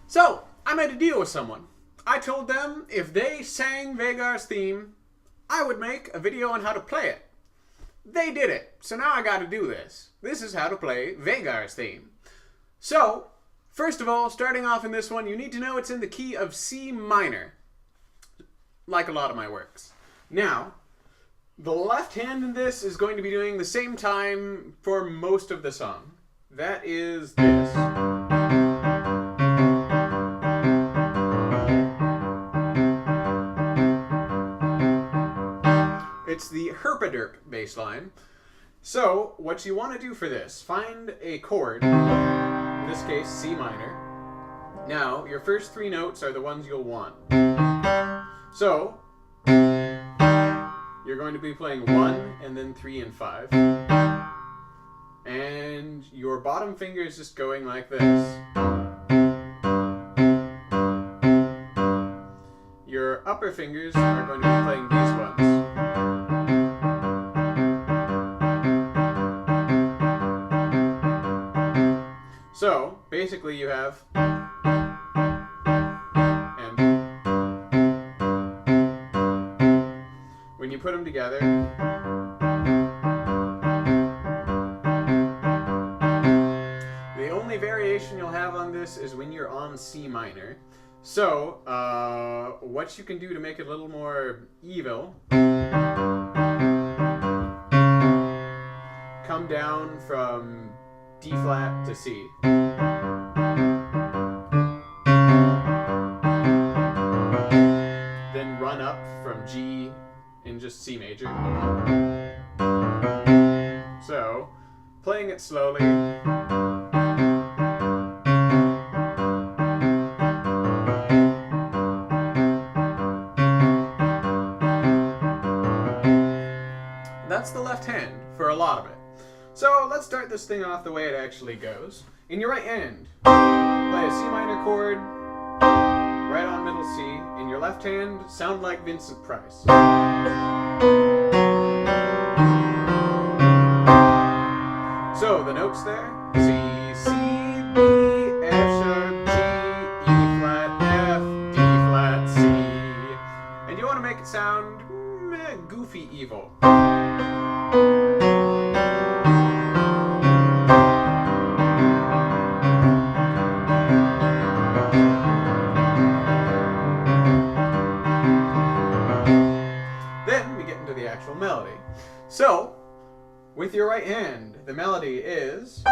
So, I made a deal with someone. I told them if they sang Veigar's theme, I would make a video on how to play it. They did it, so now I gotta do this. This is how to play Veigar's theme. So, first of all, starting off in this one, you need to know it's in the key of C minor, like a lot of my works. Now, the left hand in this is going to be doing the same time for most of the song. That is this. It's the herpaderp bass line. So, what you want to do for this, find a chord, in this case C minor. Now, your first three notes are the ones you'll want. So, you're going to be playing 1 and then 3 and 5. And your bottom finger is just going like this. Your upper fingers are going to be playing these ones. So, basically you have and when you put them together, the only variation you'll have on this is when you're on C minor. So, what you can do to make it a little more evil, come down from D flat to C. Then run up from G in just C major. So, playing it slowly. That's the left hand for a lot of it. So let's start this thing off the way it actually goes. In your right hand, play a C minor chord, right on middle C. In your left hand, sound like Vincent Price. So the notes there, C, C, B, F sharp, G, E flat, F, D flat, C. And you want to make it sound goofy evil. Melody. So, with your right hand, the melody is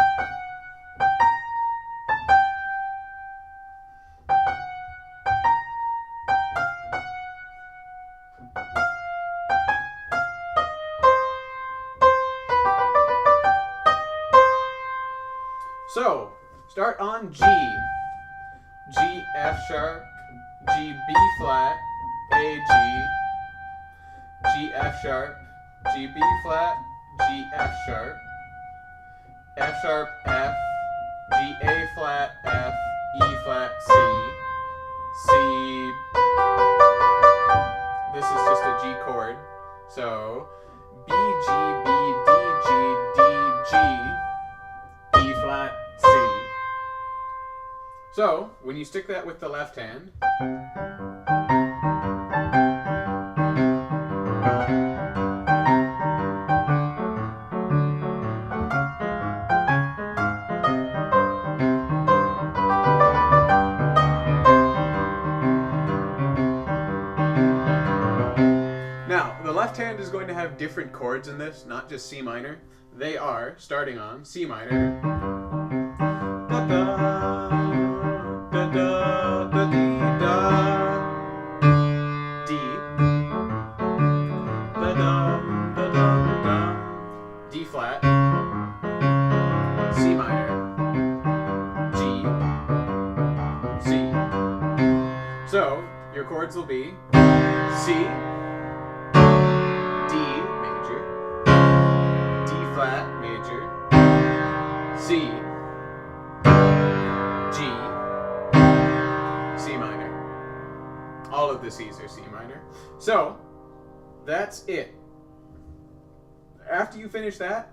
so, start on G, G, F sharp, G, B flat, A, G, G, F sharp, G, B flat, G, F sharp, F sharp, F, G, A flat, F, E flat, C, C. This is just a G chord. So, B, G, B, D, G, D, G, E flat, C. So, when you stick that with the left hand, left hand is going to have different chords in this, not just C minor. They are, starting on C minor, da da, da da, da dee da, D, da dum, da dum, dum, D flat, C minor, G, C. So, your chords will be C, flat major, C, G, C minor. All of the C's are C minor. So, that's it. After you finish that,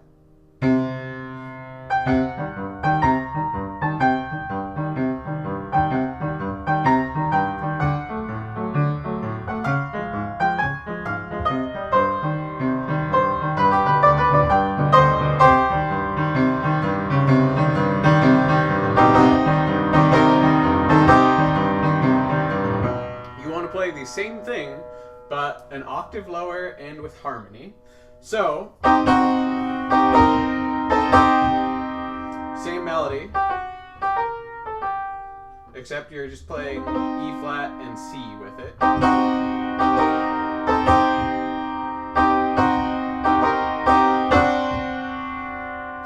the same thing, but an octave lower and with harmony. So, same melody, except you're just playing E flat and C with it.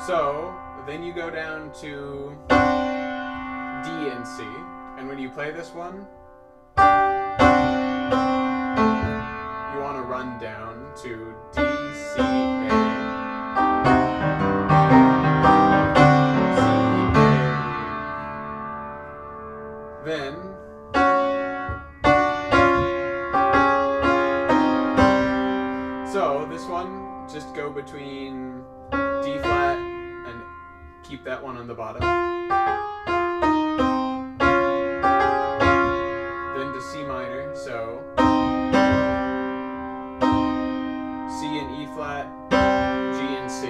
So, then you go down to D and C, and when you play this one, you want to run down to D, C, A. Then so this one, just go between D flat and keep that one on the bottom. Then to C minor, so C and E flat, G and C.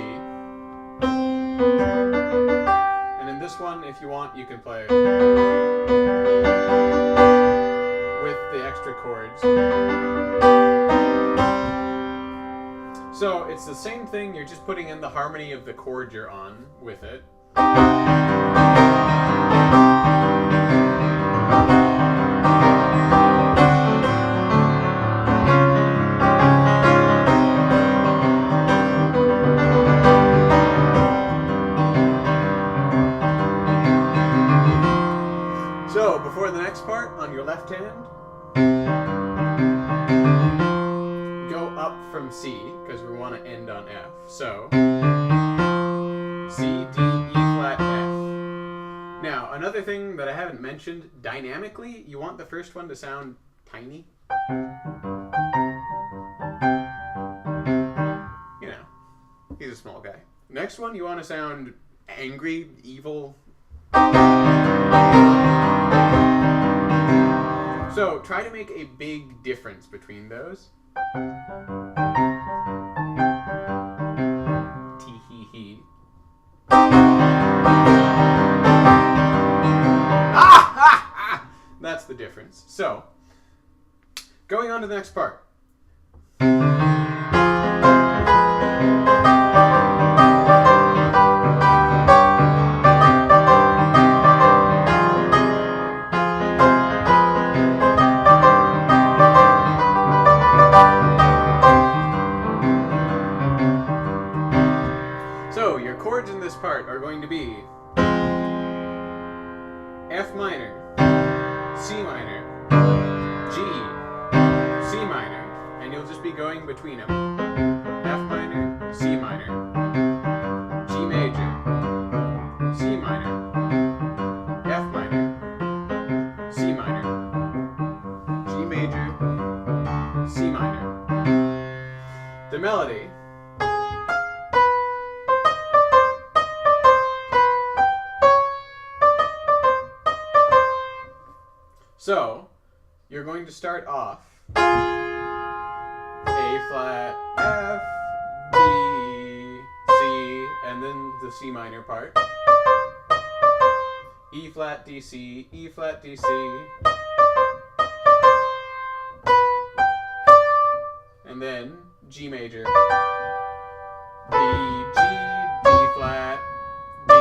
And in this one, if you want, you can play with the extra chords. So it's the same thing, you're just putting in the harmony of the chord you're on with it. So before the next part, on your left hand, go up from C, because we want to end on F. So, C, D, E flat, F. Now, another thing that I haven't mentioned, dynamically, you want the first one to sound tiny. You know, he's a small guy. Next one, you want to sound angry, evil. So, try to make a big difference between those. Tee-hee-hee. That's the difference. So, going on to the next part. So, your chords in this part are going to be F minor, C minor, G, C minor, and you'll just be going between them. F minor, C minor, G major, C minor, F minor, C minor, G major, C minor. The melody. So, you're going to start off A flat, F, D, C, and then the C minor part. E flat, D, C, E flat, D, C. And then G major. B, G, D flat, B.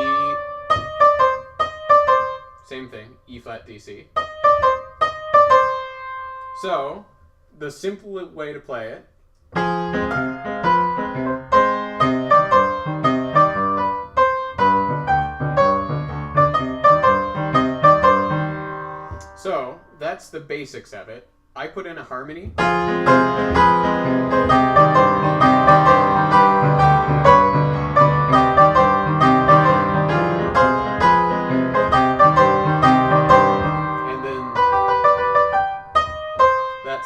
Same thing, E flat, D, C. So, the simple way to play it so, that's the basics of it. I put in a harmony.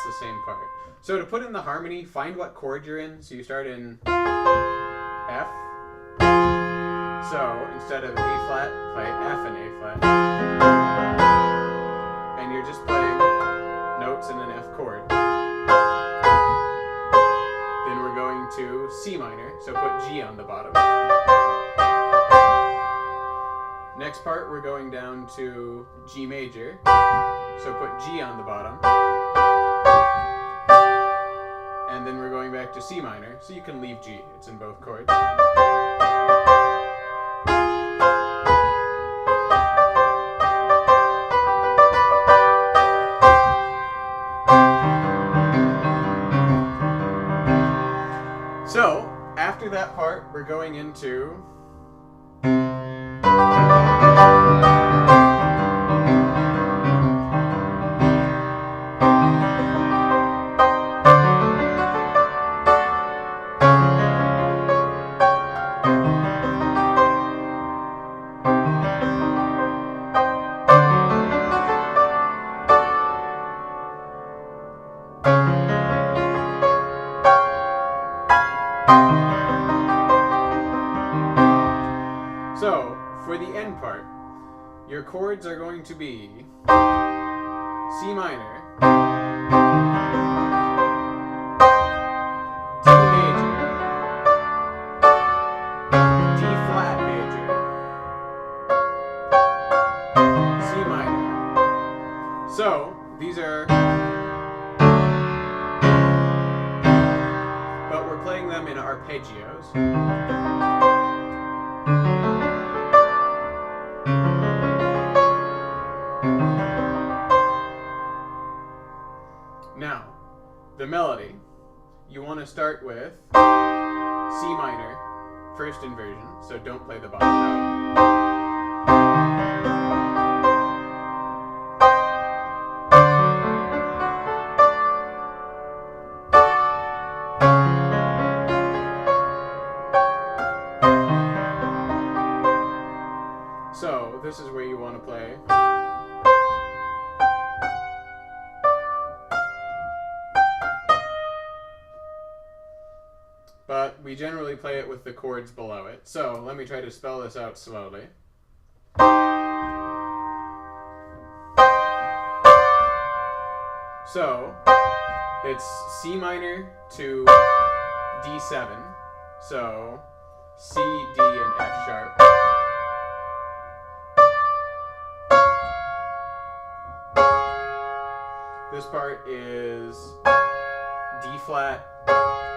The same part. So to put in the harmony, find what chord you're in. So you start in F. So instead of A flat, play F and A flat. And you're just playing notes in an F chord. Then we're going to C minor, so put G on the bottom. Next part, we're going down to G major, so put G on the bottom. and then we're going back to C minor, so you can leave G. It's in both chords. So, after that part, we're going into So, for the end part, your chords are going to be C minor, D major, D flat major, C minor. So, these are, but we're playing them in arpeggios. Now, the melody, you want to start with C minor, first inversion, so don't play the bottom note. So, this is where you want to play. But we generally play it with the chords below it. So let me try to spell this out slowly. So it's C minor to D7. So C, D, and F sharp. This part is D flat,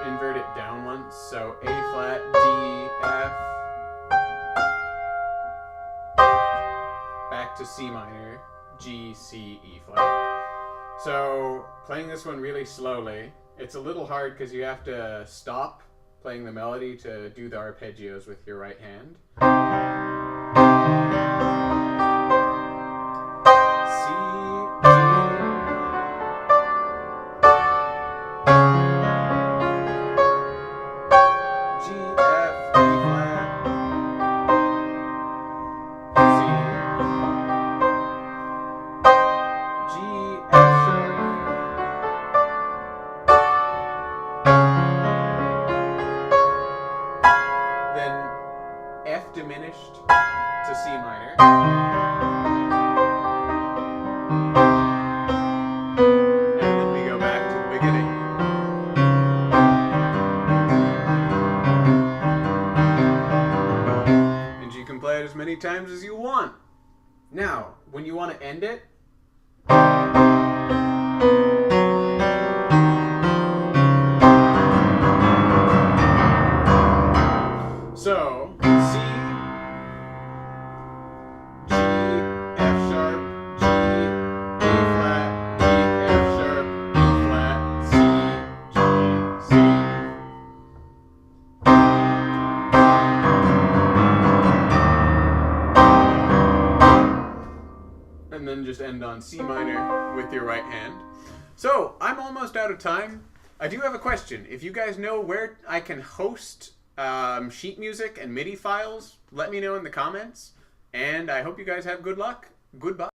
invert it down once, so A flat, D, F, back to C minor, G, C, E flat. So playing this one really slowly, it's a little hard because you have to stop playing the melody to do the arpeggios with your right hand. F diminished to C minor. And then we go back to the beginning. And you can play it as many times as you want. Now, when you want to end it, so C, G, F sharp, G, A flat, D, F sharp, E flat, C, G, C. And then just end on C minor with your right hand. So, I'm almost out of time. I do have a question. If you guys know where I can host sheet music and MIDI files, let me know in the comments. And I hope you guys have good luck. Goodbye.